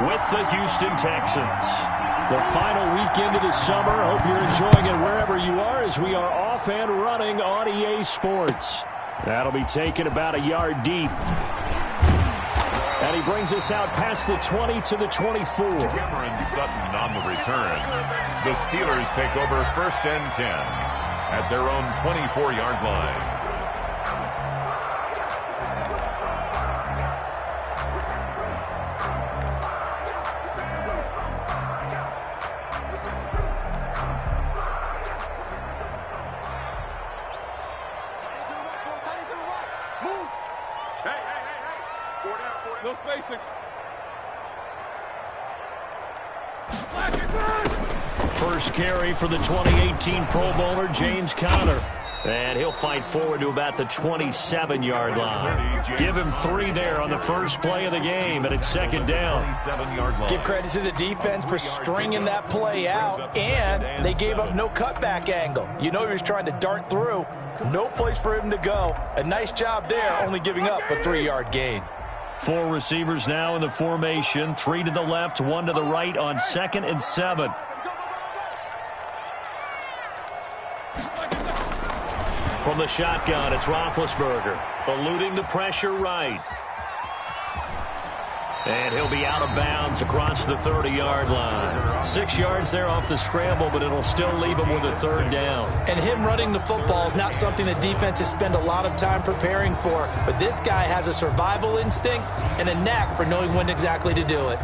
with the Houston Texans. The final weekend of the summer. Hope you're enjoying it wherever you are as we are off and running on EA Sports. That'll be taken about a yard deep. And he brings us out past the 20 to the 24. Cameron Sutton on the return. The Steelers take over 1st and 10 at their own 24-yard line. No spacing. First carry for the 2018 Pro Bowler, James Conner. And he'll fight forward to about the 27-yard line. Give him 3 there on the first play of the game, and it's 2nd down. Give credit to the defense for stringing that play out, and they gave up no cutback angle. You know he was trying to dart through. No place for him to go. A nice job there, only giving up a 3-yard gain. 4 receivers now in the formation. 3 to the left, 1 to the right on 2nd and 7. From the shotgun, it's Roethlisberger, eluding the pressure right. And he'll be out of bounds across the 30-yard line. 6 yards there off the scramble, but it'll still leave him with a 3rd down. And him running the football is not something that defenses spend a lot of time preparing for. But this guy has a survival instinct and a knack for knowing when exactly to do it.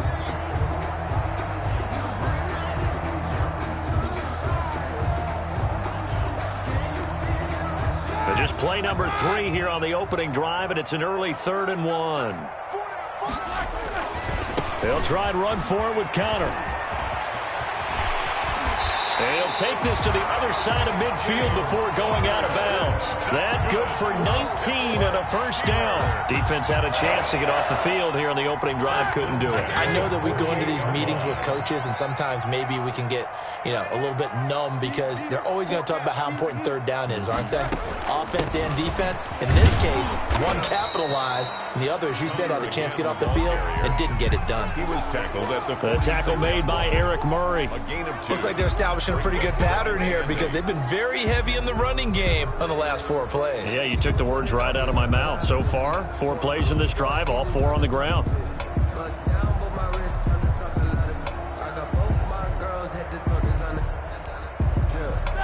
Just play number 3 here on the opening drive, and it's an early 3rd and 1. They'll try and run for it with Conner. They'll take this to the other side of midfield before going out of bounds. That good for 19 and a 1st down. Defense had a chance to get off the field here on the opening drive, couldn't do it. I know that we go into these meetings with coaches, and sometimes maybe we can get, a little bit numb because they're always going to talk about how important 3rd down is, aren't they? Offense and defense. In this case, one capitalized, and the other, as you said, had a chance to get off the field and didn't get it done. He was tackled at the tackle made by Eric Murray. Looks like they're establishing a pretty good pattern here because they've been very heavy in the running game on the last 4 plays. Yeah, you took the words right out of my mouth. So far, 4 plays in this drive, all 4 on the ground.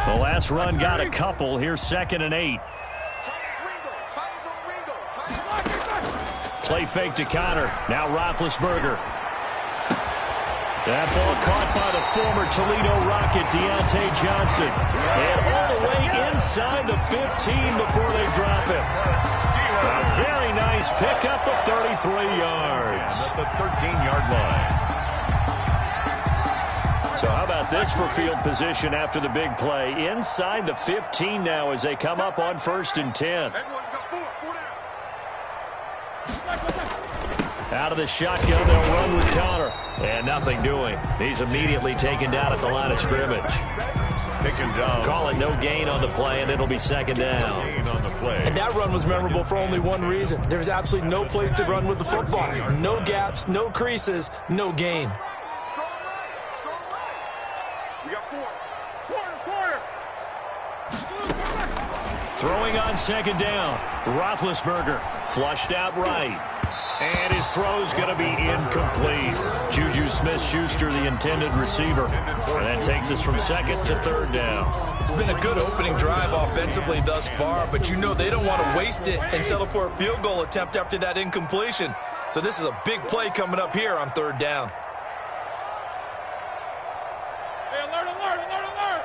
The last run got a couple. Here's 2nd and 8. Play fake to Conner. Now Roethlisberger. That ball caught by the former Toledo Rocket, Deontay Johnson. And all the way inside the 15 before they drop it. A very nice pickup of 33 yards. At the 13-yard line. So how about this for field position after the big play? Inside the 15 now as they come up on 1st and 10. Out of the shotgun, they'll run with Conner. And nothing doing. He's immediately taken down at the line of scrimmage. Taken down. Call it no gain on the play, and it'll be 2nd down. Gain on the play. And that run was memorable for only one reason. There's absolutely no place to run with the football. No gaps, no creases, no gain. Throwing on 2nd down. Roethlisberger flushed out right. And his throw's going to be incomplete. Juju Smith-Schuster, the intended receiver. And that takes us from 2nd to 3rd down. It's been a good opening drive offensively thus far, but you know they don't want to waste it and settle for a field goal attempt after that incompletion. So this is a big play coming up here on 3rd down. Hey, alert, alert, alert, alert!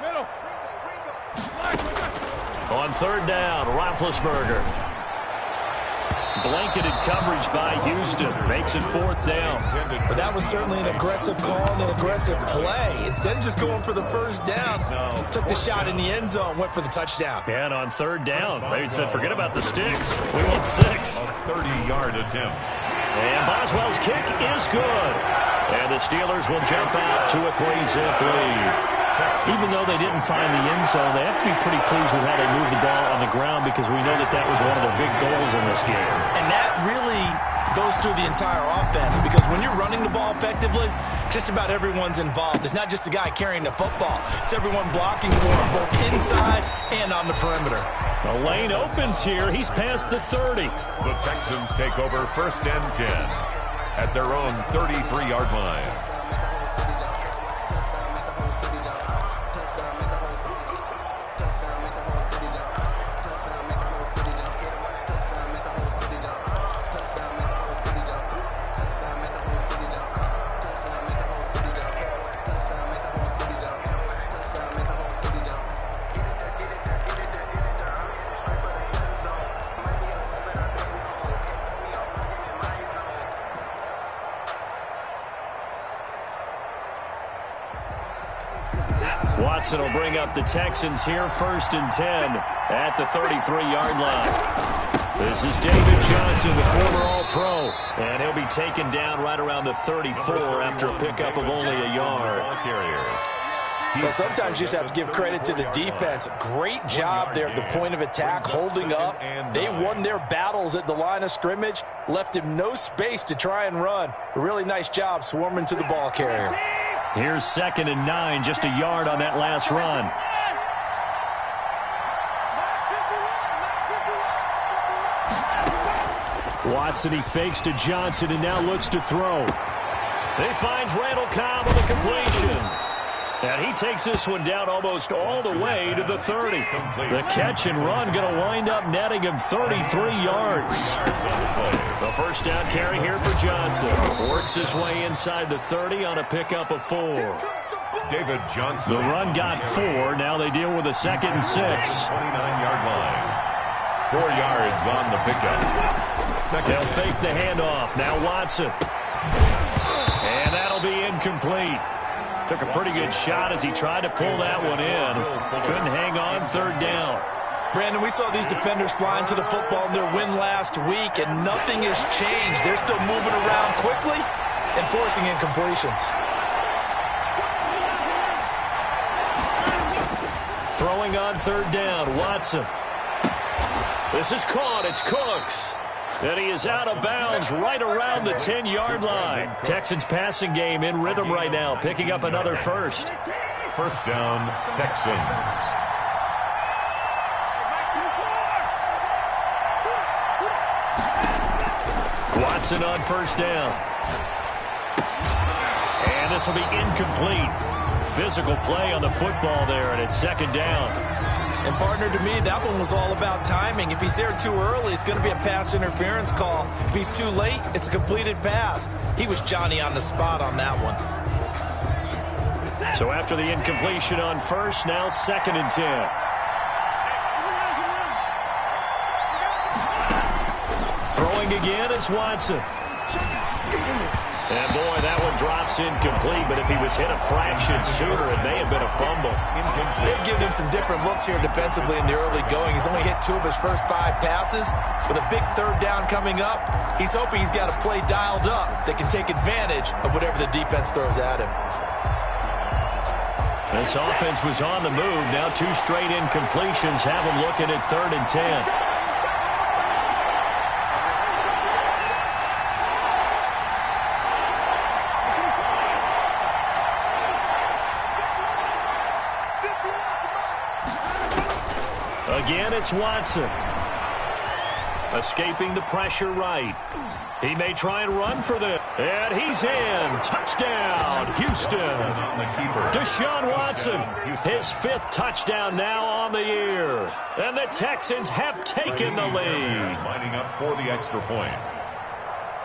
Middle. On 3rd down, Roethlisberger. Blanketed coverage by Houston. Makes it 4th down. But that was certainly an aggressive call and an aggressive play. Instead of just going for the 1st down, took the shot in the end zone, went for the touchdown. And on 3rd down, they said, forget about the sticks. We want 6. A 30-yard attempt. And Boswell's kick is good. And the Steelers will jump out to a 3-zip lead. Even though they didn't find the end zone, they have to be pretty pleased with how they moved the ball on the ground because we know that that was one of their big goals in this game. And that really goes through the entire offense because when you're running the ball effectively, just about everyone's involved. It's not just the guy carrying the football. It's everyone blocking for him, both inside and on the perimeter. The lane opens here. He's past the 30. The Texans take over 1st and 10 at their own 33-yard line. Watson will bring up the Texans here 1st and 10 at the 33-yard line. This is David Johnson, the former All-Pro, and he'll be taken down right around the 34 after a pickup of only a yard. Well, sometimes you just have to give credit to the defense. Great job there at the point of attack, holding up. They won their battles at the line of scrimmage, left him no space to try and run. A really nice job swarming to the ball carrier. Here's 2nd and 9, just a yard on that last run. Watson, he fakes to Johnson and now looks to throw. He finds Randall Cobb on the completion. And he takes this one down almost all the way to the 30. The catch and run going to wind up netting him 33 yards. The first down carry here for Johnson. Works his way inside the 30 on a pickup of 4. David Johnson. The run got 4. Now they deal with a 2nd and 6. 29-yard line. 4 yards on the pickup. They'll fake the handoff. Now Watson. And that'll be incomplete. Took a pretty good shot as he tried to pull that one in. Couldn't hang on 3rd down. Brandon, we saw these defenders flying to the football in their win last week, and nothing has changed. They're still moving around quickly and forcing incompletions. Throwing on 3rd down, Watson. This is caught. It's Cooks. And he is out of bounds right around the 10-yard line. Texans passing game in rhythm right now, picking up another first. 1st down, Texans. Watson on 1st down. And this will be incomplete. Physical play on the football there, and it's 2nd down. And, partner, to me, that one was all about timing. If he's there too early, it's going to be a pass interference call. If he's too late, it's a completed pass. He was Johnny on the spot on that one. So after the incompletion on 1st, now 2nd and 10. Throwing again, it's Watson. And, boy, that one drops incomplete, but if he was hit a fraction sooner, it may have been a fumble. They've given him some different looks here defensively in the early going. He's only hit 2 of his first 5 passes. With a big 3rd down coming up, he's hoping he's got a play dialed up that can take advantage of whatever the defense throws at him. This offense was on the move. Now 2 straight incompletions have him looking at 3rd and 10. Again, it's Watson. Escaping the pressure right. He may try and run for this. And he's in. Touchdown, Houston. Deshaun Watson, his 5th touchdown now on the year. And the Texans have taken the lead. Lining up for the extra point.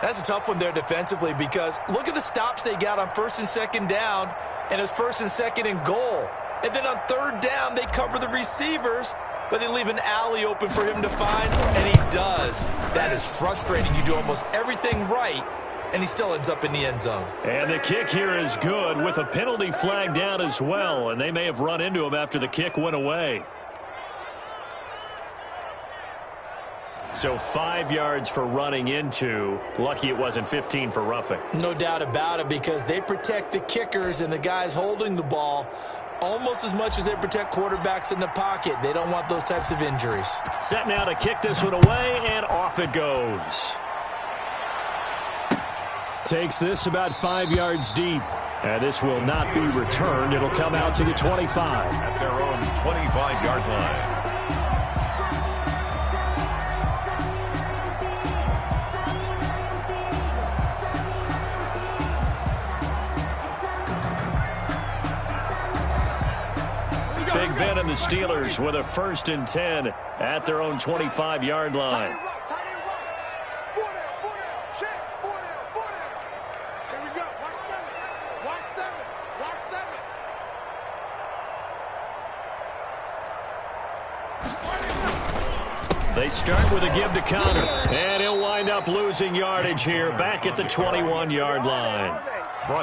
That's a tough one there defensively because look at the stops they got on 1st and 2nd down and it's 1st and 2nd and goal. And then on 3rd down, they cover the receivers, but they leave an alley open for him to find, and he does. That is frustrating. You do almost everything right, and he still ends up in the end zone. And the kick here is good with a penalty flag down as well, and they may have run into him after the kick went away. So 5 yards for running into. Lucky it wasn't 15 for roughing. No doubt about it, because they protect the kickers and the guys holding the ball. almost as much as they protect quarterbacks in the pocket. They don't want those types of injuries. Set now to kick this one away, and off it goes. Takes this about 5 yards deep. And this will not be returned. It'll come out to the 25. At their own 25-yard line. Big Ben and the Steelers with a 1st and 10 at their own 25-yard line. They start with a give to Connor, and he'll wind up losing yardage here back at the 21-yard line.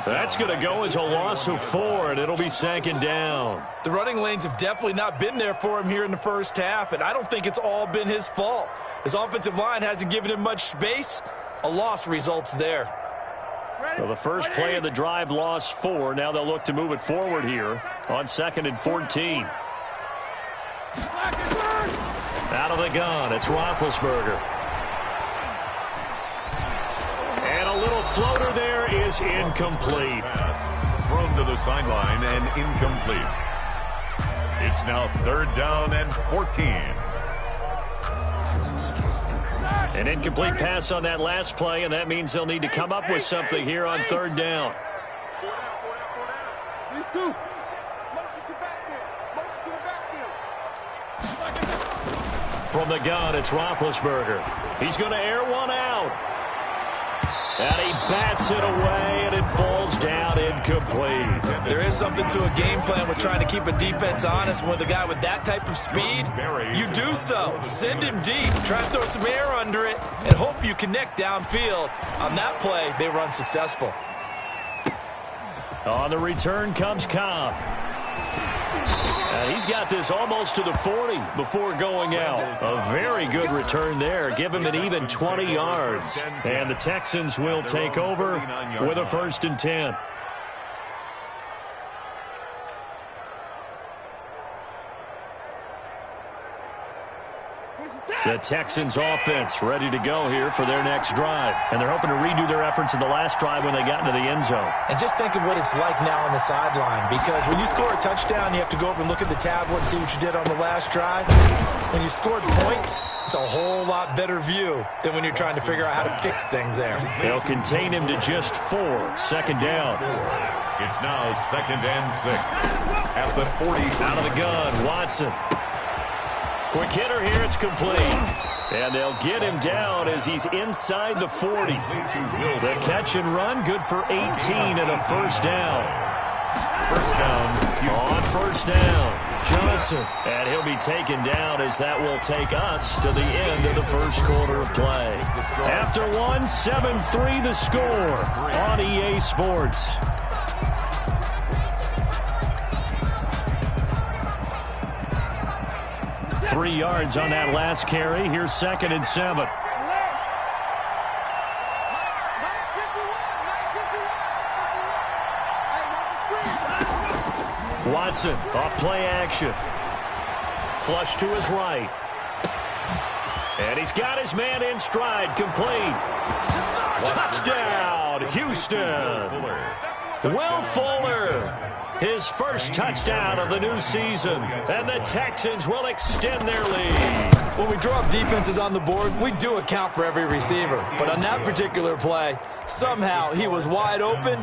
That's going to go as a loss of 4, and it'll be 2nd down. The running lanes have definitely not been there for him here in the first half, and I don't think it's all been his fault. His offensive line hasn't given him much space. A loss results there. So the first play of the drive lost 4. Now they'll look to move it forward here on 2nd and 14. Out of the gun, it's Roethlisberger. And a little floater there is incomplete. Thrown to the sideline and incomplete. It's now 3rd down and 14. An incomplete pass on that last play, and that means they'll need to come up with something here on 3rd down. These two. Motion to backfield. Motion to the backfield. From the gun, it's Roethlisberger. He's going to air one out. And he bats it away, and it falls down incomplete. There is something to a game plan with trying to keep a defense honest. With a guy with that type of speed, you do so. Send him deep. Try to throw some air under it and hope you connect downfield. On that play, they were unsuccessful. On the return comes Cobb. He's got this almost to the 40 before going out. A very good return there. Give him an even 20 yards. And the Texans will take over with a 1st and 10. The Texans offense ready to go here for their next drive. And they're hoping to redo their efforts in the last drive when they got into the end zone. And just think of what it's like now on the sideline, because when you score a touchdown, you have to go over and look at the tablet and see what you did on the last drive. When you scored points, it's a whole lot better view than when you're trying to figure out how to fix things there. They'll contain him to just 4. 2nd down. It's now 2nd and 6. At the 40. Out of the gun, Watson. Quick hitter here, it's complete. And they'll get him down as he's inside the 40. The catch and run, good for 18 and a 1st down. 1st down. On 1st down, Johnson. And he'll be taken down as that will take us to the end of the 1st quarter of play. After 1, 7-3 the score on EA Sports. 3 yards on that last carry. Here's 2nd and 7. Watson off play action. Flush to his right. And he's got his man in stride. Complete. Touchdown, Houston. Will Fuller. His 1st touchdown of the new season. And the Texans will extend their lead. When we draw up defenses on the board, we do account for every receiver. But on that particular play, somehow he was wide open,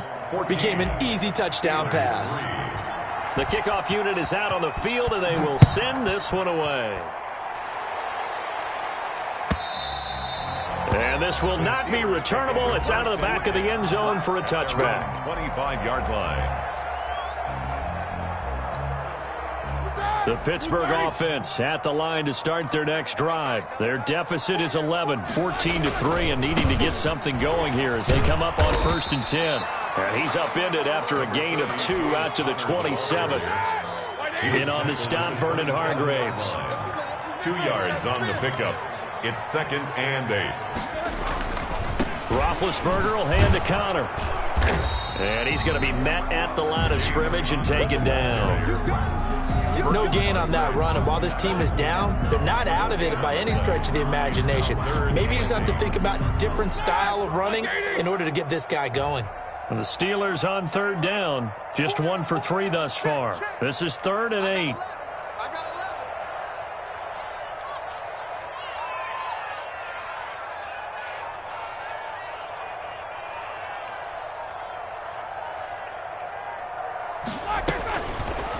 became an easy touchdown pass. The kickoff unit is out on the field, and they will send this one away. And this will not be returnable. It's out of the back of the end zone for a touchback. 25-yard line. The Pittsburgh offense at the line to start their next drive. Their deficit is 11, 14-3, and needing to get something going here as they come up on 1st and 10. And he's upended after a gain of 2 out to the 27. In on the stop, Vernon Hargreaves. 2 yards on the pickup. It's 2nd and 8. Roethlisberger will hand to Connor. And he's going to be met at the line of scrimmage and taken down. No gain on that run, and while this team is down, they're not out of it by any stretch of the imagination. Maybe you just have to think about different style of running in order to get this guy going. And the Steelers on third down, just 1 for 3 thus far. This is 3rd and 8.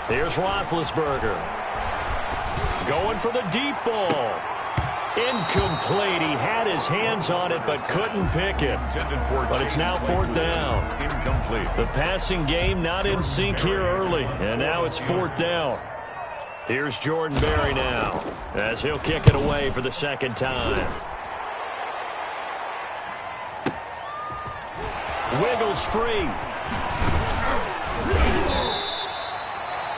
Here's Roethlisberger. Going for the deep ball. Incomplete. He had his hands on it but couldn't pick it. But it's now 4th down. Incomplete. The passing game not in sync here early. And now it's 4th down. Here's Jordan Berry now as he'll kick it away for the 2nd time. Wiggles free.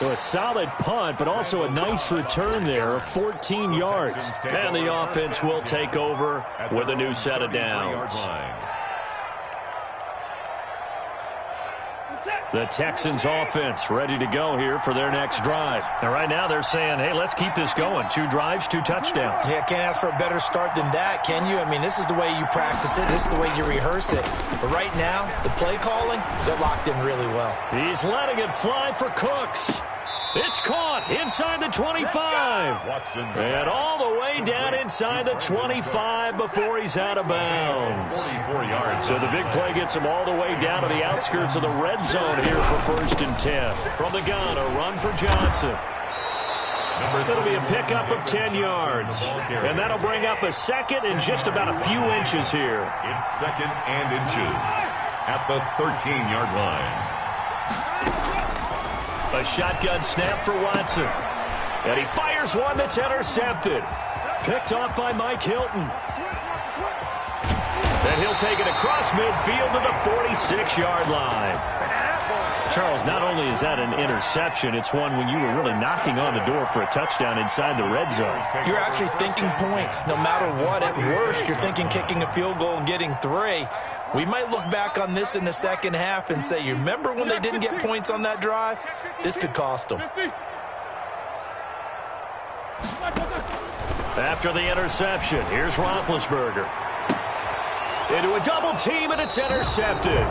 So a solid punt, but also a nice return there of 14 yards. And the offense will take over with a new set of downs. The Texans offense ready to go here for their next drive. And right now they're saying, hey, let's keep this going. 2 drives, 2 touchdowns. Yeah, can't ask for a better start than that, can you? I mean, this is the way you practice it. This is the way you rehearse it. But right now, the play calling, they're locked in really well. He's letting it fly for Cooks. It's caught inside the 25. And all the way down inside the 25 before he's out of bounds. 44 yards. So the big play gets him all the way down to the outskirts of the red zone here for 1st and 10. From the gun, a run for Johnson. It'll be a pickup of 10 yards. And that'll bring up a 2nd and just about a few inches here. It's 2nd and inches at the 13-yard line. A shotgun snap for Watson. And he fires one that's intercepted. Picked off by Mike Hilton. And he'll take it across midfield to the 46-yard line. Charles, not only is that an interception, it's one when you were really knocking on the door for a touchdown inside the red zone. You're actually thinking points. No matter what, at worst, you're thinking kicking a field goal and getting 3. We might look back on this in the second half and say, you remember when they didn't get points on that drive? This could cost them. After the interception, here's Roethlisberger. Into a double team, and it's intercepted.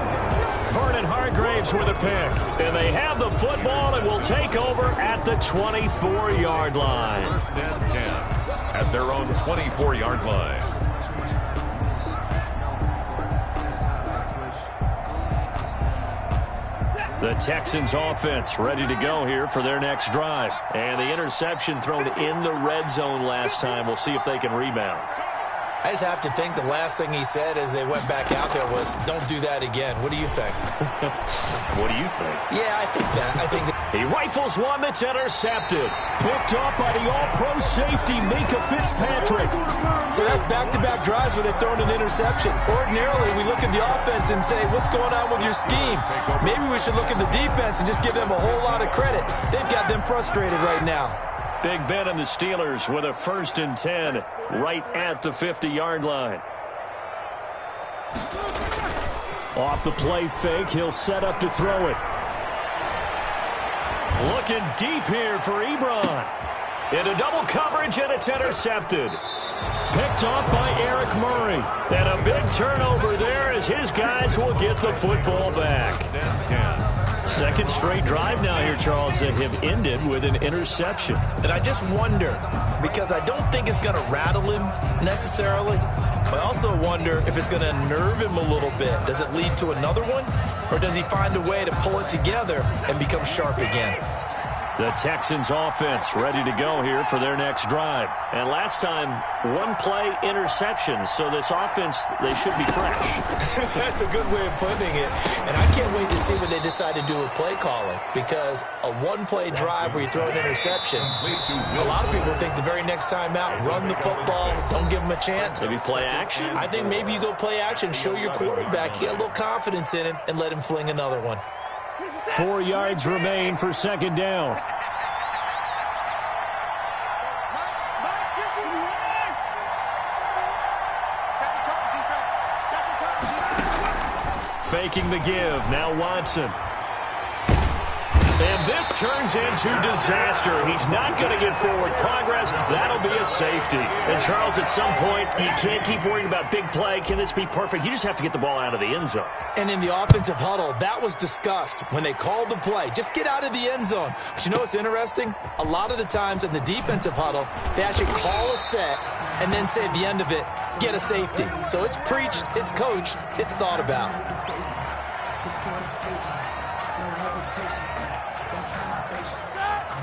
Vernon Hargreaves with a pick. And they have the football and will take over at the 24-yard line. 1st and 10 at their own 24-yard line. The Texans offense ready to go here for their next drive. And the interception thrown in the red zone last time. We'll see if they can rebound. I just have to think the last thing he said as they went back out there was, don't do that again. What do you think? What do you think? Yeah, I think that. He rifles one that's intercepted. Picked up by the all-pro safety, Minka Fitzpatrick. So that's back-to-back drives where they've thrown an interception. Ordinarily, we look at the offense and say, what's going on with your scheme? Maybe we should look at the defense and just give them a whole lot of credit. They've got them frustrated right now. Big Ben and the Steelers with a 1st and 10 right at the 50-yard line. Off the play fake, he'll set up to throw it. Looking deep here for Ebron. Into double coverage, and it's intercepted. Picked off by Eric Murray. And a big turnover there as his guys will get the football back. 2nd straight drive now here, Charles, that have ended with an interception. And I just wonder, because I don't think it's going to rattle him necessarily, but I also wonder if it's going to nerve him a little bit. Does it lead to another one? Or does he find a way to pull it together and become sharp again? The Texans offense ready to go here for their next drive. And last time, 1-play interception. So this offense, they should be fresh. That's a good way of putting it. And I can't wait to see what they decide to do with play calling. Because a 1-play drive where you throw an interception, a lot of people think the very next time out, run the football, don't give them a chance. Maybe play action? I think maybe you go play action, show your quarterback, you get a little confidence in him, and let him fling another one. 4 yards remain for 2nd down. faking the give. Now Watson. And this turns into disaster. He's not going to get forward progress. That'll be a safety. And, Charles, at some point, you can't keep worrying about big play. Can this be perfect? You just have to get the ball out of the end zone. And in the offensive huddle, that was discussed when they called the play. Just get out of the end zone. But you know what's interesting? A lot of the times in the defensive huddle, they actually call a set and then say at the end of it, get a safety. So it's preached, it's coached, it's thought about.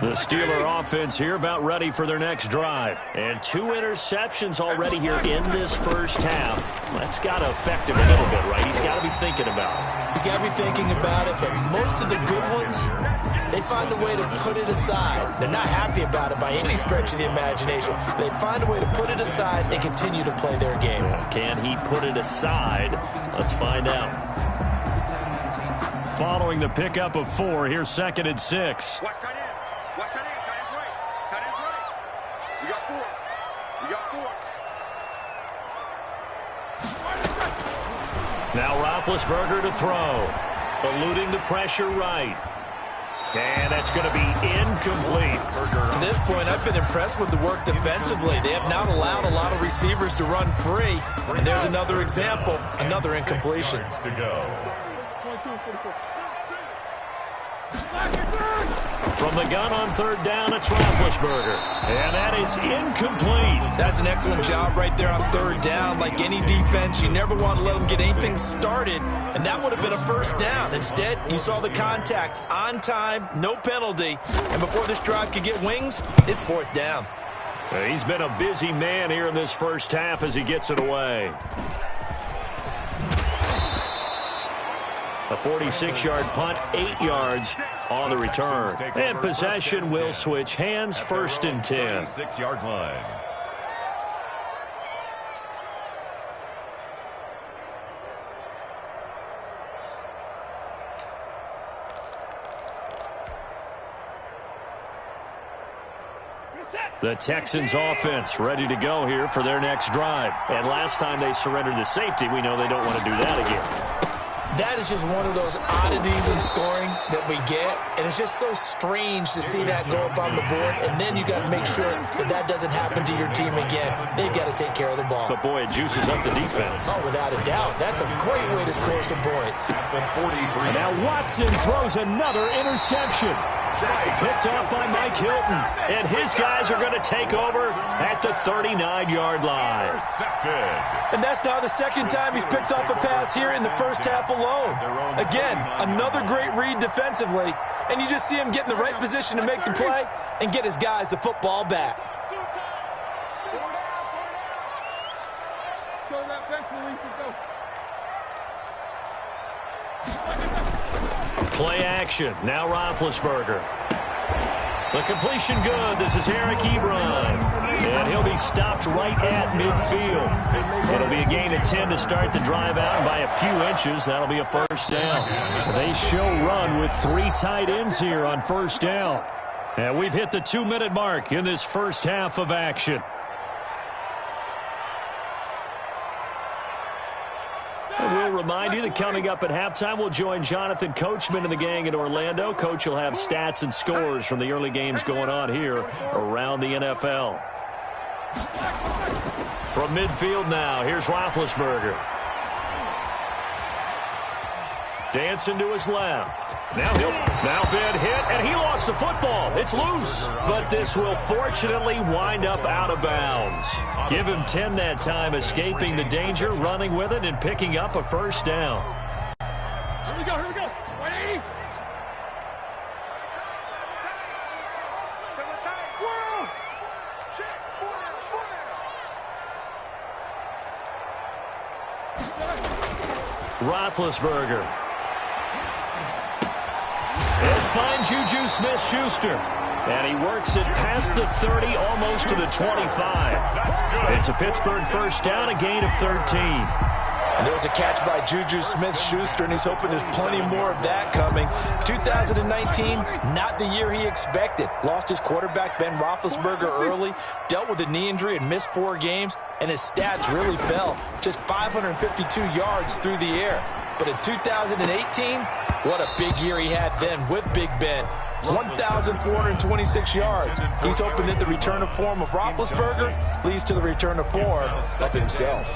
The Steeler offense here about ready for their next drive. And 2 interceptions already here in this first half. That's got to affect him a little bit, right? He's got to be thinking about it. He's got to be thinking about it, but most of the good ones, they find a way to put it aside. They're not happy about it by any stretch of the imagination. They find a way to put it aside and continue to play their game. Can he put it aside? Let's find out. Following the pickup of 4, here's 2nd and 6. Watch tight end. Watch tight end. Tight end's right. Tight end's right. We got 4. We got 4. Now Roethlisberger to throw. Eluding the pressure right. And that's going to be incomplete. To this point, I've been impressed with the work defensively. They have not allowed a lot of receivers to run free. And there's another example, another incompletion. To go. From the gun on 3rd down, it's Roethlisberger. And that is incomplete. That's an excellent job right there on 3rd down. Like any defense, you never want to let them get anything started. And that would have been a 1st down. Instead, you saw the contact on time, no penalty. And before this drive could get wings, it's 4th down. He's been a busy man here in this first half as he gets it away. A 46-yard punt, 8 yards on the return. And possession will switch hands, 1st and 10. 6-yard line. The Texans offense ready to go here for their next drive. And last time they surrendered the safety, we know they don't want to do that again. That is just one of those oddities in scoring that we get, and it's just so strange to see that go up on the board, and then you got to make sure that that doesn't happen to your team again. They've got to take care of the ball. But, boy, it juices up the defense. Oh, without a doubt. That's a great way to score some points. And now Watson throws another interception. Picked off by Mike Hilton. And his guys are going to take over at the 39-yard line. And that's now the 2nd time he's picked off a pass here in the first half alone. Again, another great read defensively. And you just see him get in the right position to make the play and get his guys the football back. Play action. Now Roethlisberger. The completion good. This is Eric Ebron. And he'll be stopped right at midfield. It'll be a gain of 10 to start the drive out. By a few inches, that'll be a 1st down. They show run with 3 tight ends here on 1st down. And we've hit the 2-minute mark in this first half of action. And we'll remind you that coming up at halftime, we'll join Jonathan Coachman and the gang in Orlando. Coach will have stats and scores from the early games going on here around the NFL. From midfield now, here's Roethlisberger. Dancing to his left. Now been hit, and he lost the football. It's loose, but this will fortunately wind up out of bounds. Give him 10 that time, escaping the danger, running with it, and picking up a 1st down. Here we go, 180. Roethlisberger. He'll find Juju Smith-Schuster. And he works it past the 30, almost to the 25. It's a Pittsburgh 1st down, a gain of 13. And there was a catch by Juju Smith-Schuster, and he's hoping there's plenty more of that coming. 2019, not the year he expected. Lost his quarterback, Ben Roethlisberger, early, dealt with a knee injury and missed 4 games, and his stats really fell. Just 552 yards through the air. But in 2018, what a big year he had then with Big Ben. 1,426 yards. He's hoping that the return to form of Roethlisberger leads to the return to form of himself.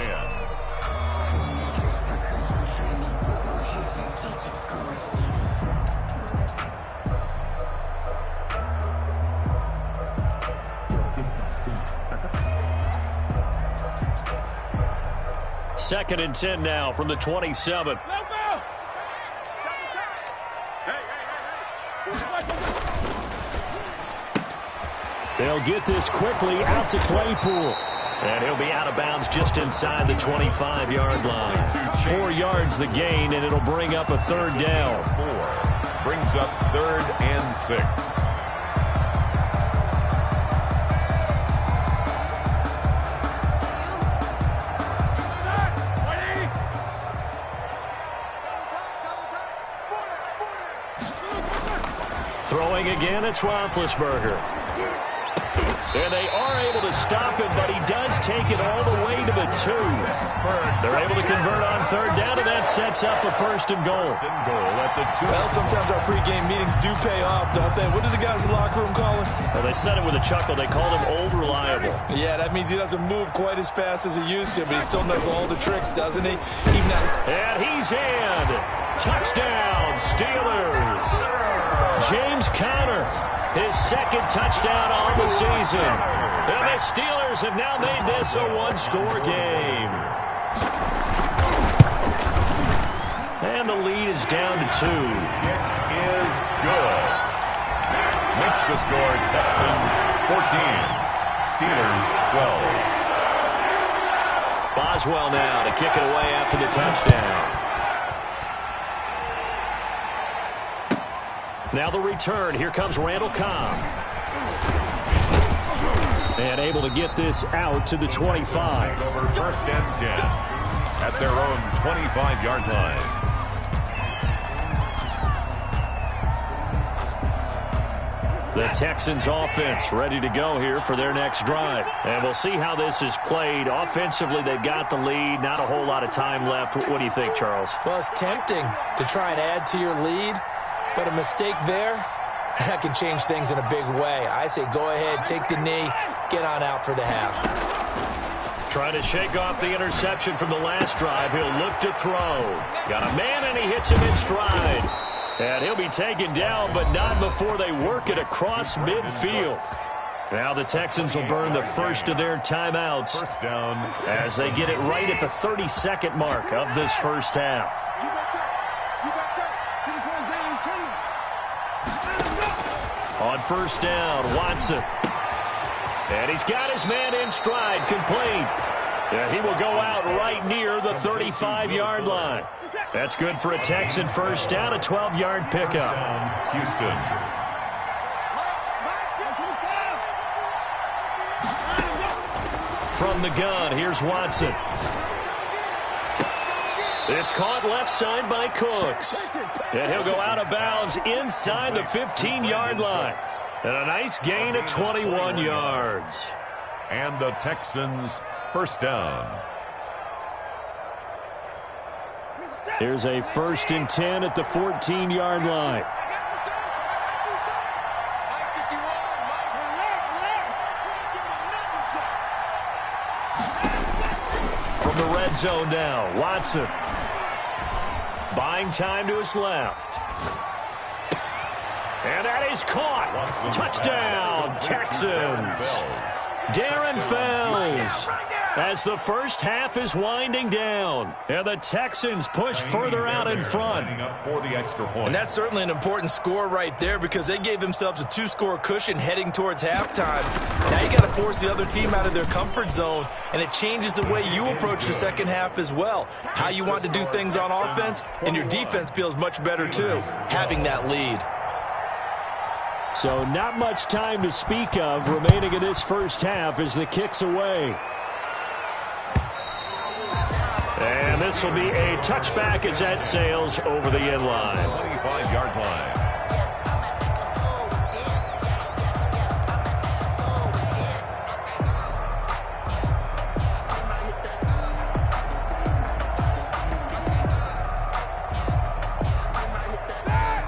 Second and 10 now from the 27. They'll get this quickly out to Claypool. And he'll be out of bounds just inside the 25-yard line. 4 yards the gain, and it'll bring up a third down. 4 brings up 3rd and 6. Throwing again, it's Roethlisberger. And they are able to stop him, but he does take it all the way to the 2. They're able to convert on third down, and that sets up a 1st and goal. Well, sometimes our pregame meetings do pay off, don't they? What do the guys in the locker room call him? Well, they said it with a chuckle. They called him Old Reliable. Yeah, that means he doesn't move quite as fast as he used to, but he still knows all the tricks, doesn't he? And he's in. Touchdown, Steelers. James Conner, his 2nd touchdown on the season. And the Steelers have now made this a 1-score game. And the lead is down to 2. Kick is good. Makes the score Texans 14, Steelers 12. Boswell now to kick it away after the touchdown. Now the return. Here comes Randall Cobb. And able to get this out to the 25. Over 1st and 10 at their own 25-yard line. The Texans offense ready to go here for their next drive. And we'll see how this is played. Offensively, they've got the lead. Not a whole lot of time left. What do you think, Charles? Well, it's tempting to try and add to your lead. But a mistake there, that can change things in a big way. I say go ahead, take the knee, get on out for the half. Trying to shake off the interception from the last drive. He'll look to throw. Got a man, and he hits him in stride. And he'll be taken down, but not before they work it across midfield. Now the Texans will burn the first of their timeouts. First down as they get it right at the 32nd mark of this first half. On first down, Watson. And he's got his man in stride, complete. And he will go out right near the 35-yard line. That's good for a Texan first down, a 12-yard pickup. Houston. From the gun, here's Watson. It's caught left side by Cooks. And he'll go out of bounds inside the 15-yard line. And a nice gain of 21 yards. And the Texans first down. Here's a 1st and 10 at the 14-yard line. From the red zone now, Watson. Buying time to his left. And that is caught. Touchdown, Texans. Darren Fells. As the first half is winding down. And the Texans push further out in front. And that's certainly an important score right there because they gave themselves a 2-score cushion heading towards halftime. Now you got to force the other team out of their comfort zone, and it changes the way you approach the second half as well. How you want to do things on offense, and your defense feels much better too, having that lead. So not much time to speak of remaining in this first half as the kick's away. And this will be a touchback as that sails over the end line. 25-yard line.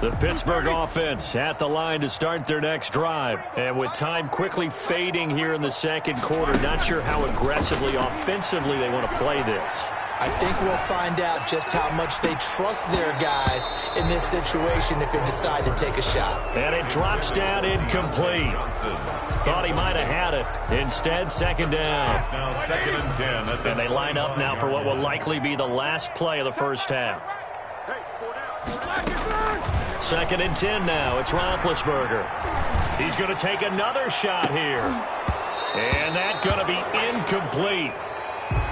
The Pittsburgh offense at the line to start their next drive. And with time quickly fading here in the second quarter, not sure how aggressively, offensively they want to play this. I think we'll find out just how much they trust their guys in this situation if they decide to take a shot. And it drops down incomplete. Thought he might have had it. Instead, second down. It's now 2nd and 10. And they line up now for what will likely be the last play of the first half. 2nd and 10 now. It's Roethlisberger. He's going to take another shot here. And that's going to be incomplete.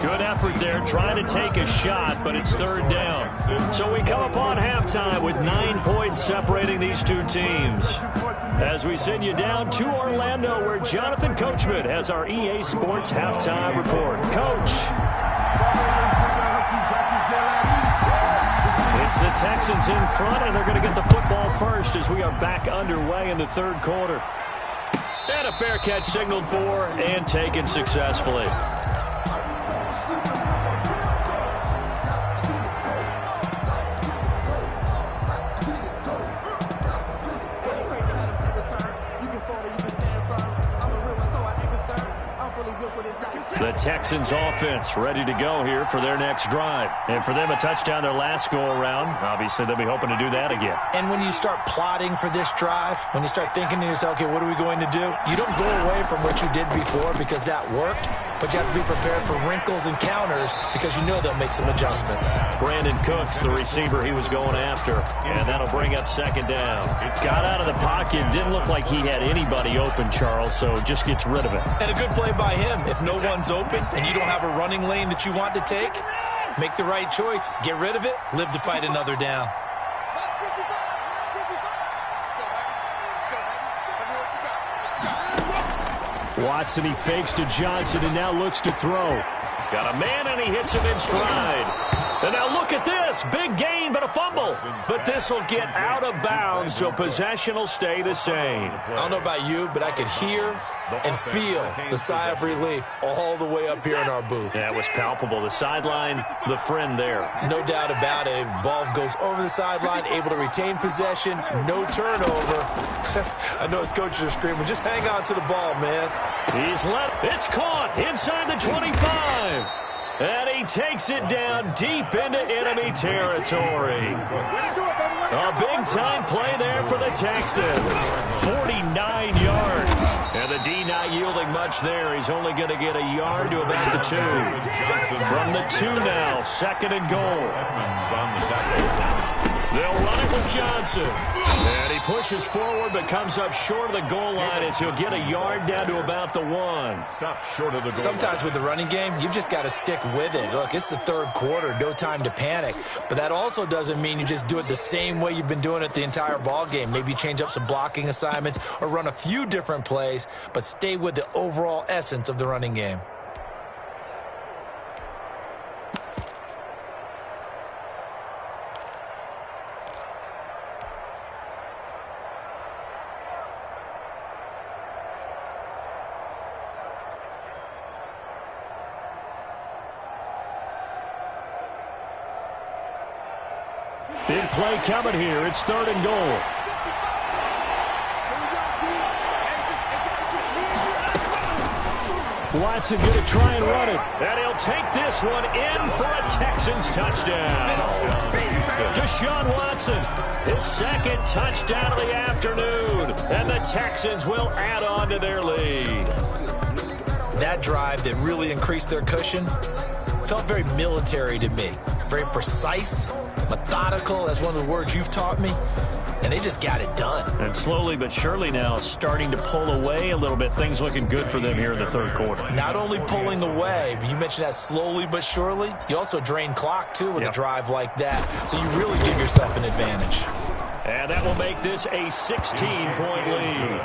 Good effort there trying to take a shot, but it's 3rd down. So we come upon halftime with 9 points separating these two teams. As we send you down to Orlando, where Jonathan Coachman has our EA Sports halftime report. Coach. It's the Texans in front, and they're going to get the football first as we are back underway in the 3rd quarter. And a fair catch signaled for and taken successfully. The Texans offense ready to go here for their next drive. And for them, a touchdown their last go-around. Obviously, they'll be hoping to do that again. And when you start plotting for this drive, when you start thinking to yourself, okay, what are we going to do? You don't go away from what you did before because that worked, but you have to be prepared for wrinkles and counters because you know they'll make some adjustments. Brandon Cooks, the receiver he was going after. And that'll bring up second down. Got out of the pocket. Didn't look like he had anybody open, Charles, so just gets rid of it. And a good play by him. If no one's open and you don't have a running lane that you want to take, make the right choice. Get rid of it. Live to fight another down. Watson, he fakes to Johnson and now looks to throw. Got a man and he hits him in stride. And now look at this. Big gain, but a fumble. But this will get out of bounds, so possession will stay the same. I don't know about you, but I could hear and feel the sigh of relief all the way up here in our booth. That was palpable. The sideline, the friend there. No doubt about it. Ball goes over the sideline, able to retain possession, no turnover. I know his coaches are screaming, just hang on to the ball, man. He's left. It's caught inside the 25. And he takes it down deep into enemy territory. A big-time play there for the Texans. 49 yards. And the D not yielding much there. He's only going to get a yard to about the 2. From the 2 now, 2nd and goal. They'll run it with Johnson. And he pushes forward but comes up short of the goal line as he'll get a yard down to about the 1. Stop short of the goal. Sometimes with the running game, you've just got to stick with it. Look, it's the 3rd quarter, no time to panic. But that also doesn't mean you just do it the same way you've been doing it the entire ball game. Maybe change up some blocking assignments or run a few different plays, but stay with the overall essence of the running game. Big play coming here. It's 3rd and goal. Watson going to try and run it. And he'll take this one in for a Texans touchdown. Deshaun Watson, his 2nd touchdown of the afternoon. And the Texans will add on to their lead. That drive that really increased their cushion felt very military to me. Very precise, methodical. That's one of the words you've taught me. And they just got it done. And slowly but surely now starting to pull away a little bit. Things looking good for them here in the 3rd quarter. Not only pulling away, but you mentioned that slowly but surely. You also drain clock, too, with a drive like that. So you really give yourself an advantage. And that will make this a 16-point lead.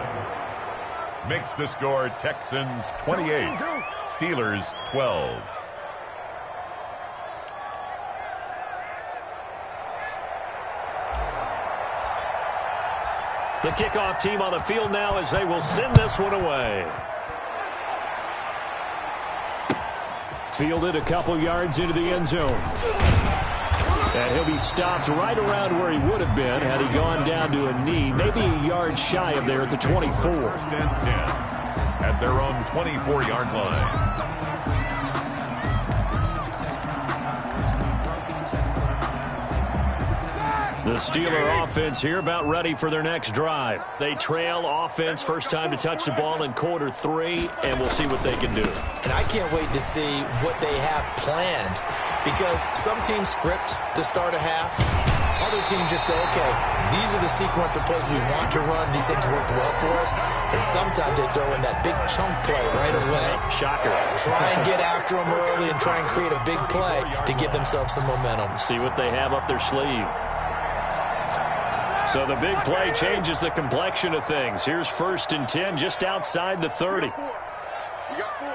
Makes the score Texans 28, Steelers 12. The kickoff team on the field now as they will send this one away. Fielded a couple yards into the end zone. And he'll be stopped right around where he would have been had he gone down to a knee, maybe a yard shy of there at the 24. First and 10 at their own 24-yard line. The Steeler offense here about ready for their next drive. They trail offense, first time to touch the ball in quarter 3, and we'll see what they can do. And I can't wait to see what they have planned, because some teams script to start a half. Other teams just go, okay, these are the sequence of plays we want to run. These things worked well for us. And sometimes they throw in that big chunk play right away. Shocker. Try and get after them early and try and create a big play to give themselves some momentum. See what they have up their sleeve. So the big play changes the complexion of things. Here's first and 10 just outside the 30. You got 4.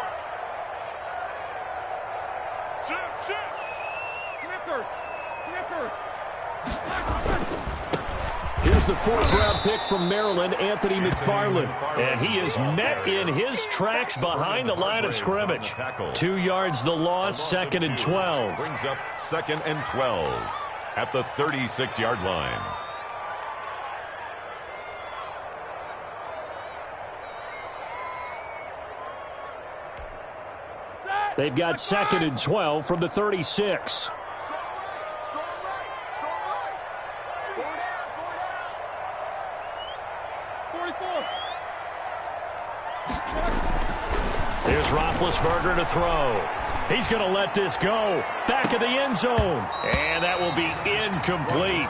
Here's the 4th-round pick from Maryland, Anthony McFarland. And he is met in his tracks behind the line of scrimmage. 2 yards the loss, 2nd and 12. Brings up 2nd and 12 at the 36-yard line. They've got 2nd and 12 from the 36. Here's Roethlisberger to throw. He's going to let this go. Back of the end zone. And that will be incomplete.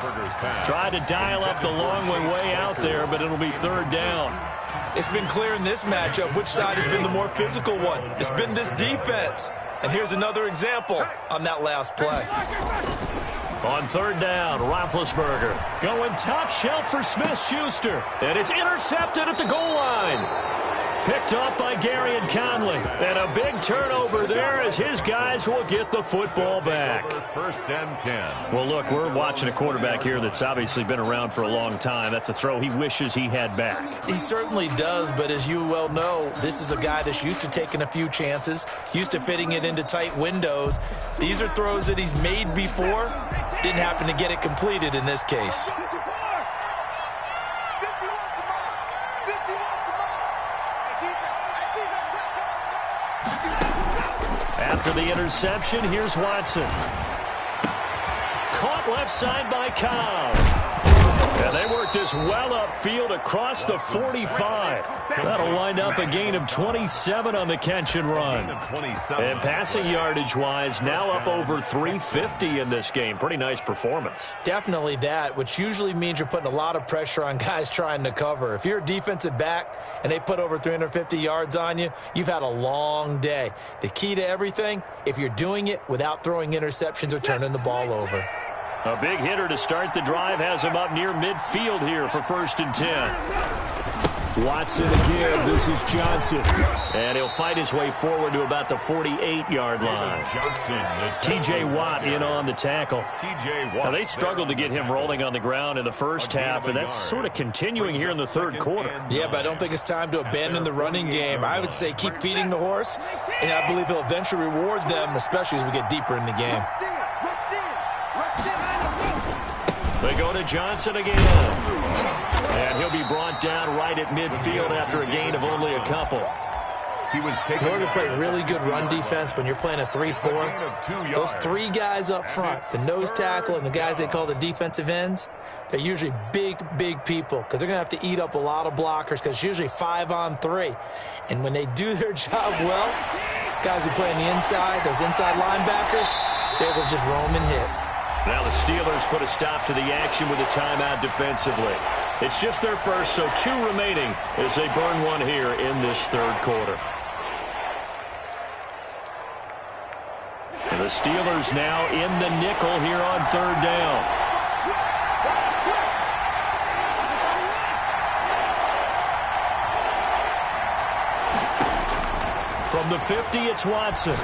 Tried to dial up the long way out there, but it'll be 3rd down. It's been clear in this matchup which side has been the more physical one. It's been this defense. And here's another example on that last play. On 3rd down, Roethlisberger going top shelf for Smith-Schuster. And it's intercepted at the goal line. Picked off by Gary and Conley. And a big turnover there as his guys will get the football back. First and 10. Well, look, we're watching a quarterback here that's obviously been around for a long time. That's a throw he wishes he had back. He certainly does, but as you well know, this is a guy that's used to taking a few chances, used to fitting it into tight windows. These are throws that he's made before. Didn't happen to get it completed in this case. After the interception, here's Watson. Caught left side by Cobb. And they work this well upfield across the 45. That'll wind up a gain of 27 on the catch and run. And passing yardage-wise, now up over 350 in this game. Pretty nice performance. Definitely that, which usually means you're putting a lot of pressure on guys trying to cover. If you're a defensive back and they put over 350 yards on you, you've had a long day. The key to everything, if you're doing it without throwing interceptions or turning the ball over. A big hitter to start the drive has him up near midfield here for 1st and 10. Watson again. This is Johnson. And he'll fight his way forward to about the 48-yard line. T.J. Watt in on the tackle. Now, they struggled to get him rolling on the ground in the first half, and that's sort of continuing here in the 3rd quarter. Yeah, but I don't think it's time to abandon the running game. I would say keep feeding the horse, and I believe he'll eventually reward them, especially as we get deeper in the game. They go to Johnson again. And he'll be brought down right at midfield after a gain of only a couple. He was taking. In order to play really good run defense when you're playing a 3-4, those 3 guys up front, the nose tackle and the guys they call the defensive ends, they're usually big people because they're going to have to eat up a lot of blockers because it's usually 5-on-3. And when they do their job well, guys who play on the inside, those inside linebackers, they're able to just roam and hit. Now the Steelers put a stop to the action with a timeout defensively. It's just their first, so 2 remaining as they burn one here in this 3rd quarter. And the Steelers now in the nickel here on 3rd down. From the 50, it's Watson.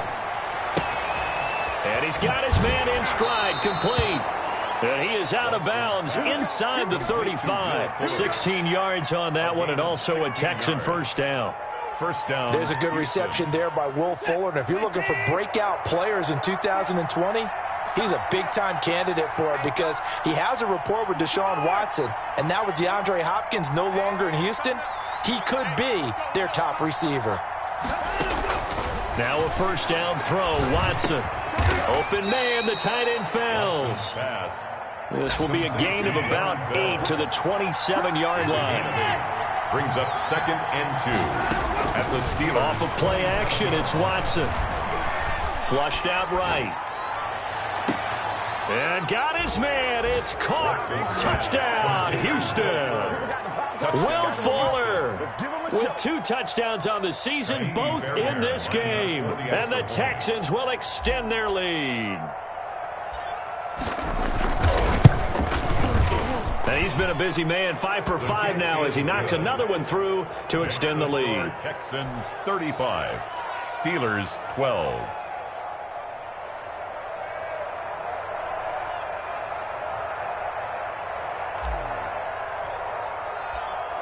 And he's got his man in stride, complete. And he is out of bounds inside the 35. 16 yards on that one, and also a Texan first down. First down. There's a good reception there by Will Fuller. And if you're looking for breakout players in 2020, he's a big-time candidate for it because he has a rapport with Deshaun Watson. And now with DeAndre Hopkins no longer in Houston, he could be their top receiver. Now a first down throw. Watson. Open man. The tight end fails. This will be a gain of about 8 to the 27-yard line. Brings up 2nd and 2 at the Steelers. Off of play action, it's Watson. Flushed out right. And got his man. It's caught. Touchdown, Houston. Will Fuller with 2 touchdowns on the season, both in this game. And the Texans will extend their lead. And he's been a busy man, 5 for 5 now as he knocks another one through to extend the lead. Texans 35, Steelers 12.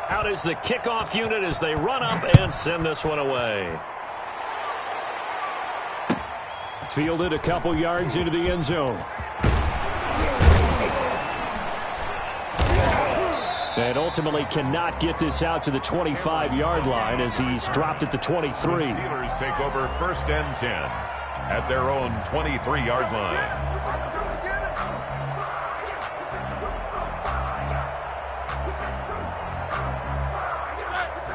Out is the kickoff unit as they run up and send this one away. Fielded a couple yards into the end zone. And ultimately cannot get this out to the 25-yard line as he's dropped at the 23. The Steelers take over 1st and 10 at their own 23-yard line.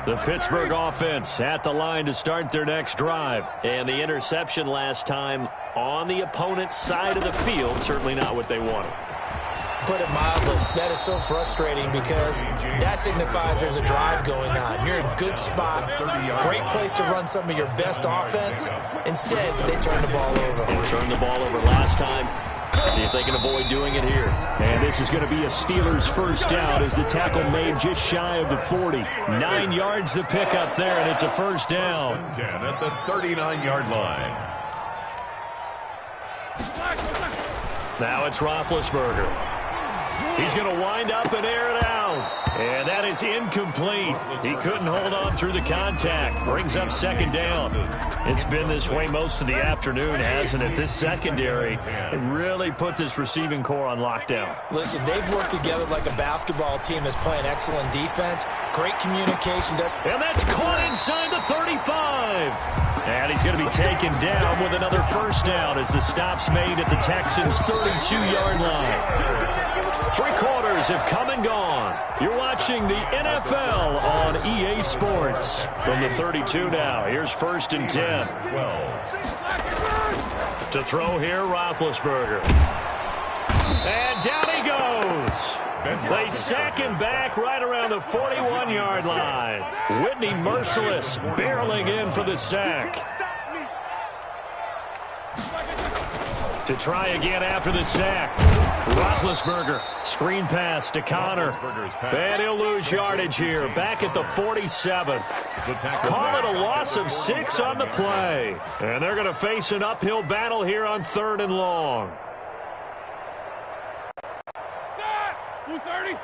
The Pittsburgh offense at the line to start their next drive. And the interception last time on the opponent's side of the field, certainly not what they wanted. Put it mildly, that is so frustrating because that signifies there's a drive going on. You're in a good spot, great place to run some of your best offense. Instead, they turn the ball over. They turned the ball over last time. See if they can avoid doing it here. And this is going to be a Steelers first down as the tackle made just shy of the 40. 9 yards to pick up there, and it's a first down. 10 at the 39-yard line. Now it's Roethlisberger. He's going to wind up and air it out. And that is incomplete. He couldn't hold on through the contact. Brings up 2nd down. It's been this way most of the afternoon, hasn't it? This secondary really put this receiving core on lockdown. Listen, they've worked together like a basketball team that's playing excellent defense. Great communication. And that's caught inside the 35. And he's going to be taken down with another first down as the stop's made at the Texans' 32-yard line. 3 quarters have come and gone. You're watching the NFL on EA Sports. From the 32 now, here's 1st and 10. 12. To throw here, Roethlisberger. And down he goes. They sack him back right around the 41-yard line. Whitney Merciless barreling in for the sack. To try again after the sack. Roethlisberger, screen pass to Connor. And he'll lose yardage here. Back at the 47. Call it a loss of 6 on the play. And they're going to face an uphill battle here on 3rd and long. 230.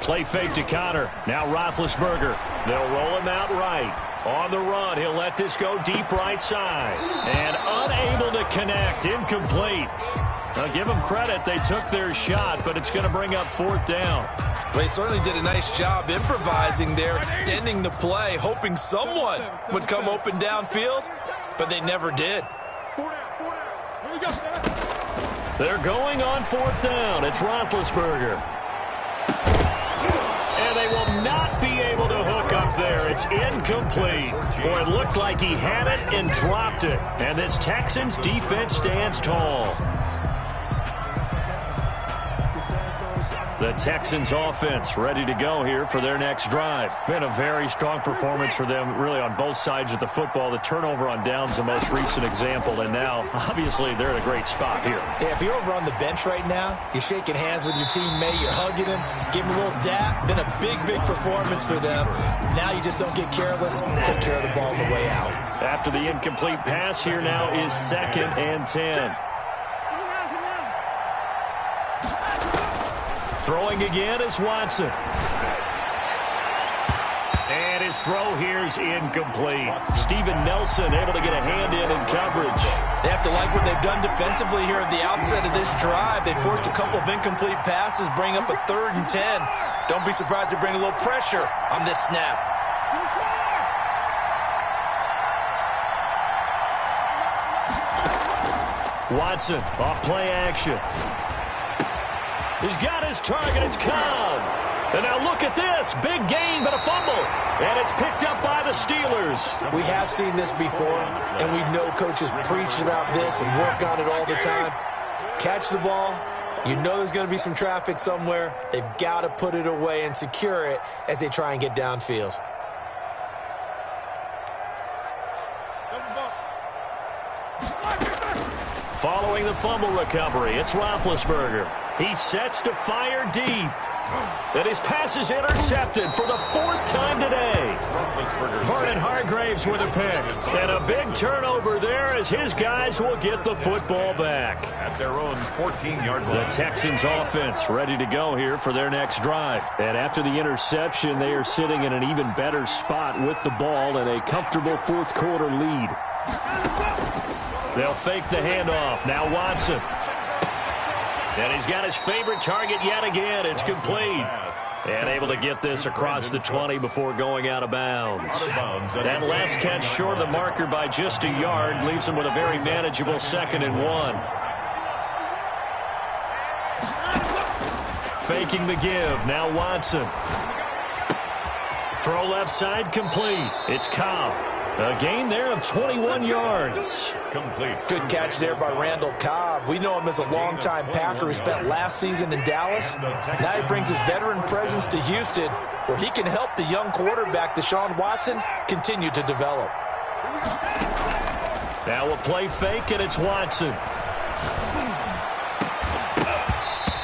Play fake to Connor. Now Roethlisberger. They'll roll him out right. On the run, he'll let this go deep right side. And unable to connect. Incomplete. Now give them credit. They took their shot, but it's going to bring up 4th down. Well, they certainly did a nice job improvising there, extending the play, hoping someone would come open downfield, but they never did. They're going on 4th down. It's Roethlisberger. And they will not be able to hook up there. It's incomplete. Boy, it looked like he had it and dropped it. And this Texans defense stands tall. The Texans offense ready to go here for their next drive. Been a very strong performance for them, really, on both sides of the football. The turnover on downs, the most recent example, and now, obviously, they're in a great spot here. Yeah, if you're over on the bench right now, you're shaking hands with your teammate, you're hugging him, give him a little dap. Been a big, big performance for them. Now you just don't get careless. Take care of the ball on the way out. After the incomplete pass, here now is 2nd and 10. Throwing again is Watson. And his throw here is incomplete. Steven Nelson able to get a hand in coverage. They have to like what they've done defensively here at the outset of this drive. They forced a couple of incomplete passes, bring up a 3rd and 10. Don't be surprised to bring a little pressure on this snap. Watson off play action. He's got his target. It's Cobb. And now look at this. Big gain, but a fumble. And it's picked up by the Steelers. We have seen this before, and we know coaches preach about this and work on it all the time. Catch the ball. You know there's going to be some traffic somewhere. They've got to put it away and secure it as they try and get downfield. Following the fumble recovery, it's Roethlisberger. He sets to fire deep. And his pass is intercepted for the 4th time today. Vernon Hargraves with a pick. And a big turnover there as his guys will get the football back. At their own 14-yard line. The Texans offense ready to go here for their next drive. And after the interception, they are sitting in an even better spot with the ball and a comfortable 4th quarter lead. They'll fake the handoff. Now Watson. And he's got his favorite target yet again. It's complete. And able to get this across the 20 before going out of bounds. That last catch short of the marker by just a yard leaves him with a very manageable 2nd and 1. Faking the give. Now Watson. Throw left side complete. It's Cobb. A gain there of 21 yards. Complete. Good catch there by Randall Cobb. We know him as a longtime Packer who spent last season in Dallas. Now he brings his veteran presence to Houston, where he can help the young quarterback, Deshaun Watson, continue to develop. Now a play fake, and it's Watson.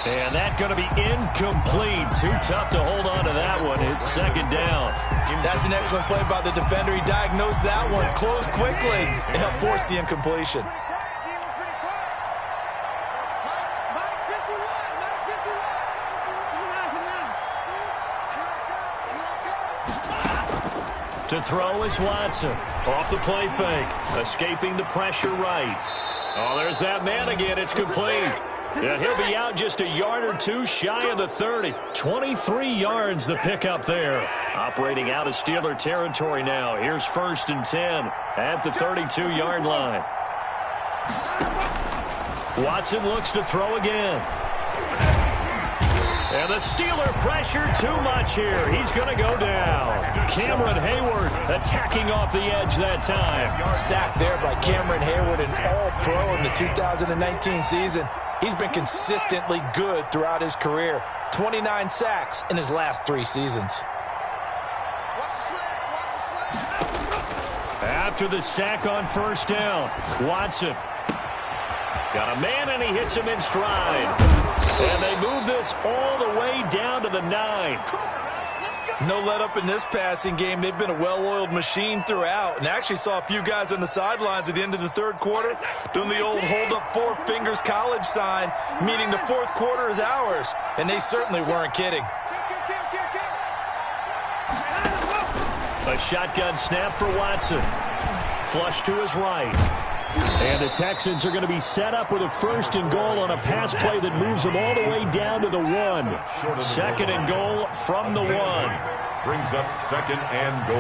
And that's going to be incomplete. Too tough to hold on to that one. It's 2nd down. That's an excellent play by the defender. He diagnosed that one, closed quickly, and helped force the incompletion. To throw is Watson. Off the play fake. Escaping the pressure right. Oh, there's that man again. It's complete. And he'll be out just a yard or two shy of the 30. 23 yards the pickup there. Operating out of Steeler territory now. Here's 1st and 10 at the 32-yard line. Watson looks to throw again. And the Steeler pressure too much here. He's going to go down. Cameron Hayward attacking off the edge that time. Sack there by Cameron Hayward, an all-pro in the 2019 season. He's been consistently good throughout his career. 29 sacks in his last 3 seasons. After the sack on 1st down, Watson. Got a man, and he hits him in stride. And they move this all the way down to the 9. No let up in this passing game. They've been a well-oiled machine throughout. And actually saw a few guys on the sidelines at the end of the 3rd quarter doing the old hold-up 4 fingers college sign, meaning the 4th quarter is ours. And they certainly weren't kidding. A shotgun snap for Watson. Flush to his right. And the Texans are going to be set up with a 1st and goal on a pass play that moves them all the way down to the 1. 2nd and goal from the 1. Brings up 2nd and goal.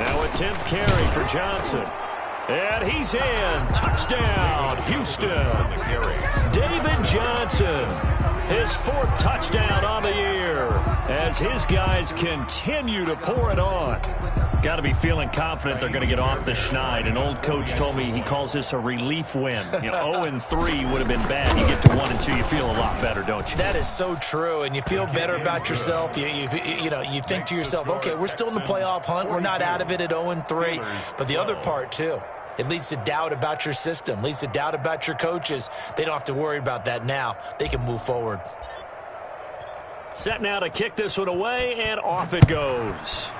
Now a 10th carry for Johnson. And he's in. Touchdown, Houston. David Johnson, his 4th touchdown on the year as his guys continue to pour it on. Got to be feeling confident they're going to get off the schneid. An old coach told me he calls this a relief win. 0-3 would have been bad. You get to 1-2, you feel a lot better, don't you? That is so true, and you feel better about yourself. You think to yourself, okay, we're still in the playoff hunt. We're not out of it at 0-3. But the other part, too, it leads to doubt about your system, leads to doubt about your coaches. They don't have to worry about that now. They can move forward. Set now to kick this one away, and off it goes.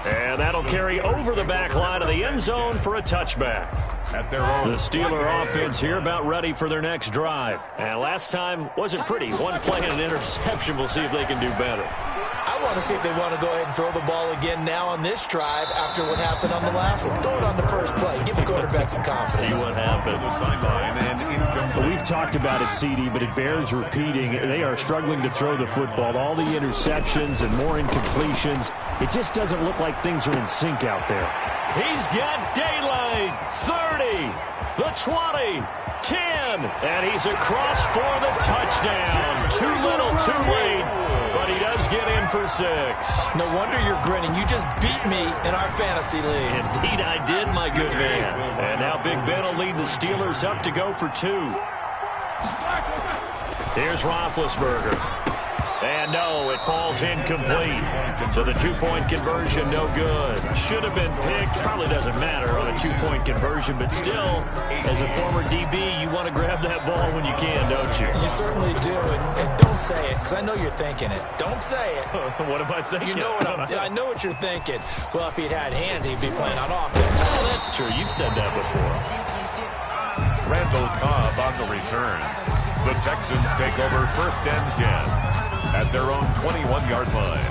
And that'll carry over the back line of the end zone for a touchback. The Steeler offense here about ready for their next drive. And last time wasn't pretty. One play and an interception. We'll see if they can do better. I want to see if they want to go ahead and throw the ball again now on this drive after what happened on the last one. Throw it on the first play. Give the quarterback some confidence. See what happens. We've talked about it, CD, but it bears repeating. They are struggling to throw the football. All the interceptions and more incompletions. It just doesn't look like things are in sync out there. He's got daylight. 30, the 20, 10, and he's across for the touchdown. Too little, too late, but he does get in for 6. No wonder you're grinning. You just beat me in our fantasy league. Indeed I did, my good man. And now Big Ben will lead the Steelers up to go for 2. Here's Roethlisberger. And no, it falls incomplete. So the 2-point conversion, no good. Should have been picked. Probably doesn't matter on a 2-point conversion, but still, as a former DB, you want to grab that ball when you can, don't you? You certainly do, and don't say it, because I know you're thinking it. Don't say it. What am I thinking? You know what I know what you're thinking. Well, if he'd had hands, he'd be playing on offense. Oh, that's true. You've said that before. Randall Cobb on the return. The Texans take over 1st and 10 at their own 21-yard line.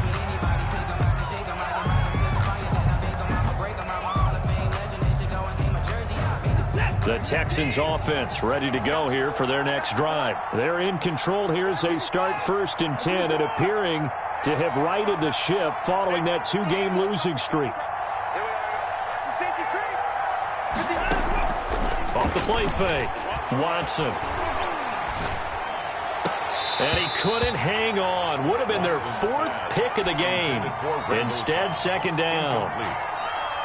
The Texans offense ready to go here for their next drive. They're in control here as they start 1st and 10 and appearing to have righted the ship following that 2-game losing streak. Off the play fake. Watson. And he couldn't hang on. Would have been their 4th pick of the game. Instead, 2nd down.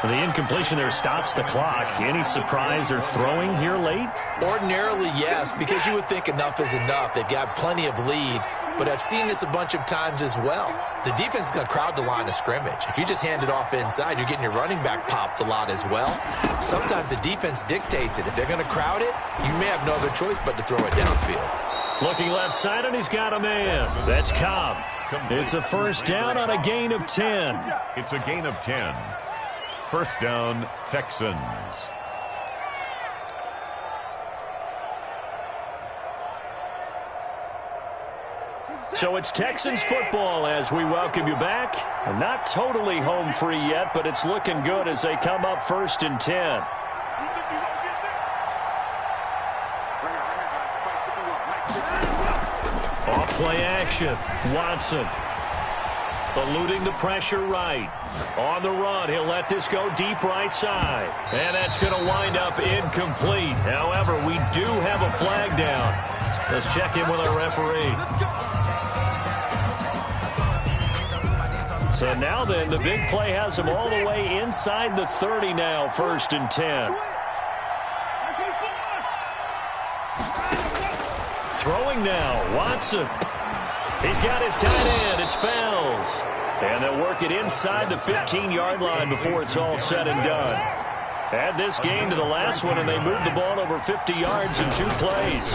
The incompletion there stops the clock. Any surprise they're throwing here late? Ordinarily, yes, because you would think enough is enough. They've got plenty of lead, but I've seen this a bunch of times as well. The defense is going to crowd the line of scrimmage. If you just hand it off inside, you're getting your running back popped a lot as well. Sometimes the defense dictates it. If they're going to crowd it, you may have no other choice but to throw it downfield. Looking left side, and he's got a man. That's Cobb. It's a 1st down on a gain of 10. It's a gain of 10. 1st down, Texans. So it's Texans football as we welcome you back. Not totally home free yet, but it's looking good as they come up 1st and 10. Off-play action. Watson. Eluding the pressure right. On the run, he'll let this go deep right side. And that's going to wind up incomplete. However, we do have a flag down. Let's check in with our referee. So now then, the big play has him all the way inside the 30 now, 1st and 10. Throwing now, Watson. He's got his tight end. It's Fells. And they'll work it inside the 15-yard line before it's all said and done. Add this game to the last one, and they moved the ball over 50 yards in 2 plays.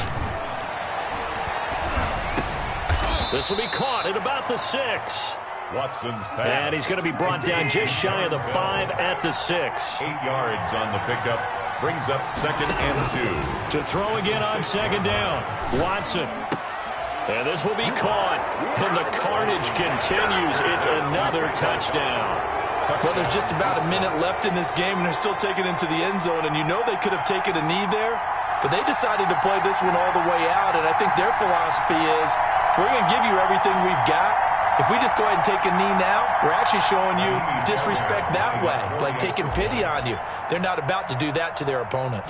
This will be caught at about the 6. Watson's pass. And he's going to be brought down just shy of the 5 at the 6. 8 yards on the pickup. Brings up 2nd and 2. To throw again on 2nd down. Watson. And this will be caught. And the carnage continues. It's another touchdown. Well, there's just about a minute left in this game, and they're still taking it into the end zone. And you know they could have taken a knee there, but they decided to play this one all the way out. And I think their philosophy is, we're going to give you everything we've got, If we just go ahead and take a knee now, we're actually showing you disrespect that way, like taking pity on you. They're not about to do that to their opponent.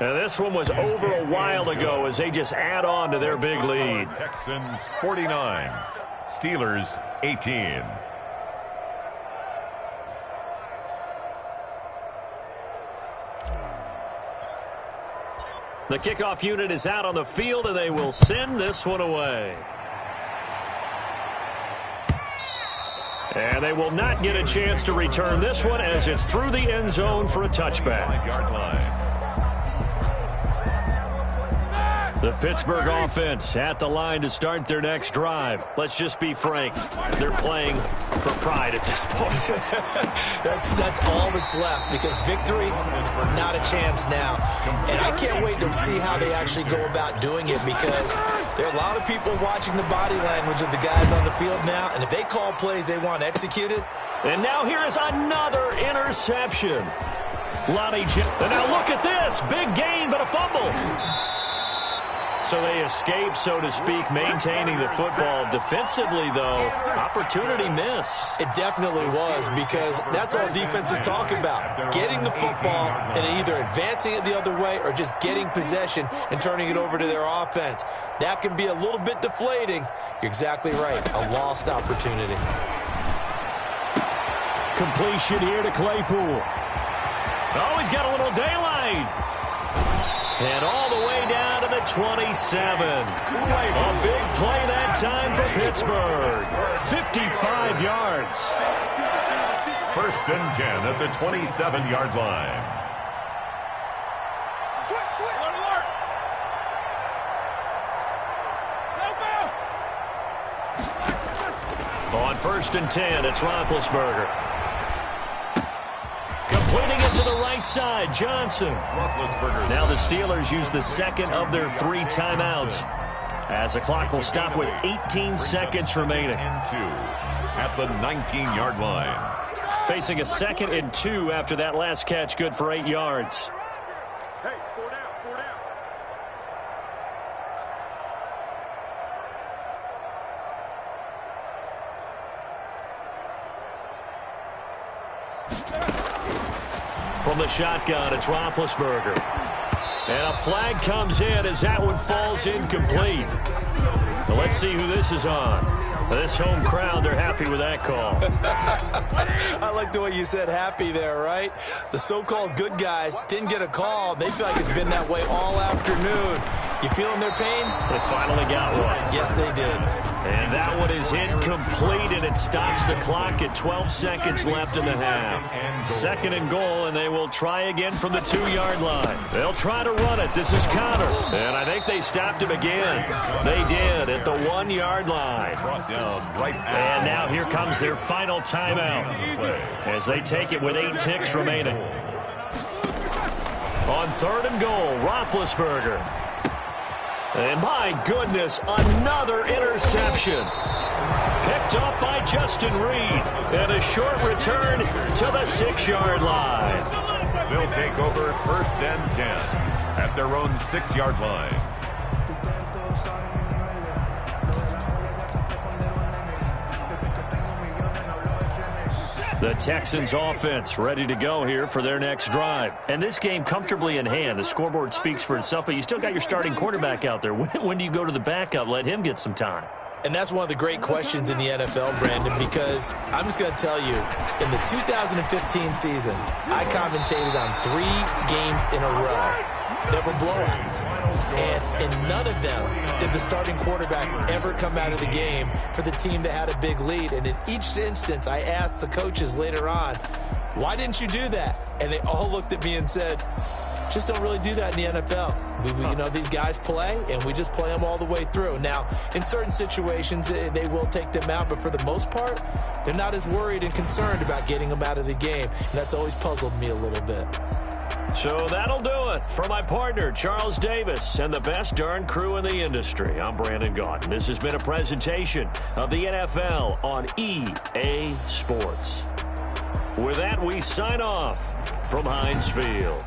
And this one was over a while ago as they just add on to their big lead. Texans 49, Steelers 18. The kickoff unit is out on the field, and they will send this one away. And they will not get a chance to return this one as it's through the end zone for a touchback. 5-yard line. The Pittsburgh offense at the line to start their next drive. Let's just be frank. They're playing for pride at this point. That's all that's left, because victory, not a chance now. And I can't wait to see how they actually go about doing it, because there are a lot of people watching the body language of the guys on the field now, and if they call plays they want executed. And now here is another interception. Lonnie J. And now look at this. Big gain, but a fumble. So they escape, so to speak, maintaining the football. Defensively, though, opportunity miss. It definitely was, because that's all defenses talk about. Getting the football and either advancing it the other way or just getting possession and turning it over to their offense. That can be a little bit deflating. You're exactly right. A lost opportunity. Completion here to Claypool. Oh, he's got a little daylight. And all the way down to the 27. A big play that time for Pittsburgh. 55 yards. 1st and 10 at the 27-yard line. Switch, alert. On 1st and 10, it's Roethlisberger. Completing it to the right side, Johnson. Now the Steelers use the second of their 3 timeouts, as the clock will stop with 18 seconds remaining. At the 19-yard line. Facing a 2nd and 2 after that last catch, good for 8 yards. Hey, 4 down. From the shotgun, it's Roethlisberger. And a flag comes in as that one falls incomplete. Well, let's see who this is on. This home crowd, they're happy with that call. I like the way you said happy there, right? The so-called good guys didn't get a call. They feel like it's been that way all afternoon. You feeling their pain? They finally got one. Yes, they did. And that one is incomplete, and it stops the clock at 12 seconds left in the half. 2nd and goal, and they will try again from the 2-yard line. They'll try to run it. This is Connor. And I think they stopped him again. They did at the 1-yard line. And now here comes their final timeout as they take it with 8 ticks remaining. On 3rd and goal, Roethlisberger. And my goodness, another interception. Picked up by Justin Reed. And a short return to the 6-yard line. They'll take over 1st and 10 at their own 6-yard line. The Texans offense ready to go here for their next drive. And this game comfortably in hand. The scoreboard speaks for itself, but you still got your starting quarterback out there. When do you go to the backup? Let him get some time. And that's one of the great questions in the NFL, Brandon, because I'm just going to tell you, in the 2015 season, I commentated on 3 games in a row that were blowouts. And in none of them did the starting quarterback ever come out of the game for the team that had a big lead. And in each instance, I asked the coaches later on, why didn't you do that? And they all looked at me and said, just don't really do that in the NFL. You know, these guys play, and we just play them all the way through. Now, in certain situations, they will take them out, but for the most part, they're not as worried and concerned about getting them out of the game. And that's always puzzled me a little bit. So that'll do it for my partner, Charles Davis, and the best darn crew in the industry. I'm Brandon Gaudin. This has been a presentation of the NFL on EA Sports. With that, we sign off from Heinz Field.